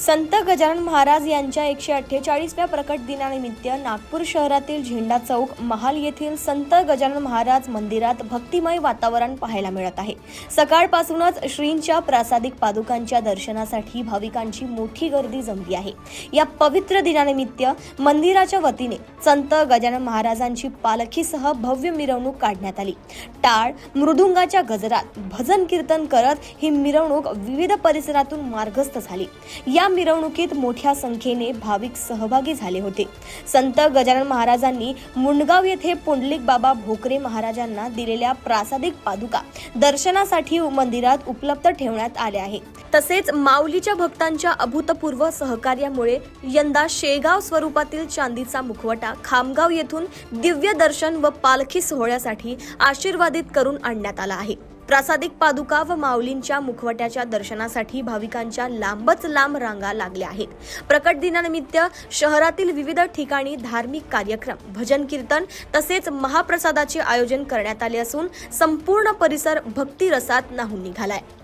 संत गजानन महाराज यांच्या 148व्या प्रकट दिनानिमित्त नागपूर शहरातील झेंडा चौक महाल येथील संत गजानन महाराज मंदिरात भक्तिमय वातावरण पाहायला मिळत आहे। सकाळपासूनच श्रींच्या प्रासादिक पादुकांच्या दर्शनासाठी भाविकांची मोठी गर्दी जमली आहे। या पवित्र दिनानिमित्त मंदिराच्या वतीने संत गजानन महाराजांची पालखीसह भव्य मिरवणूक काढण्यात आली। टाळ मृदुंगाच्या गजरात भजन कीर्तन करत ही मिरवणूक विविध परिसरातून मार्गस्थ झाली। या मिरवणुकीत मोठ्या संख्येने भाविक सहभागी झाले होते। संत गजानन महाराजांनी मुंडगाव येथे पुंडलिक बाबा भोकरे महाराजांना दिलेल्या प्रासादिक पादुका दर्शनासाठी मंदिरात उपलब्ध ठेवण्यात आल्या आहे। तसेच माऊलीच्या भक्तांच्या अभूतपूर्व सहकार्यामुळे यंदा शेगाव स्वरूपातील चांदीचा मुखवटा खामगाव येथून दिव्य दर्शन व पालखी सोहळ्यासाठी आशीर्वादित करून आणण्यात आला आहे। प्रासादिक पादुका व माऊलींच्या मुखवट्याच्या दर्शनासाठी भाविकांच्या लांबच लांब रांगा लागल्या आहेत। प्रकट दिनानिमित्त शहरातील विविध ठिकाणी धार्मिक कार्यक्रम, भजन कीर्तन तसेच महाप्रसादाचे आयोजन करण्यात आले असून संपूर्ण परिसर भक्ती रसात न्हाऊन निघालाय।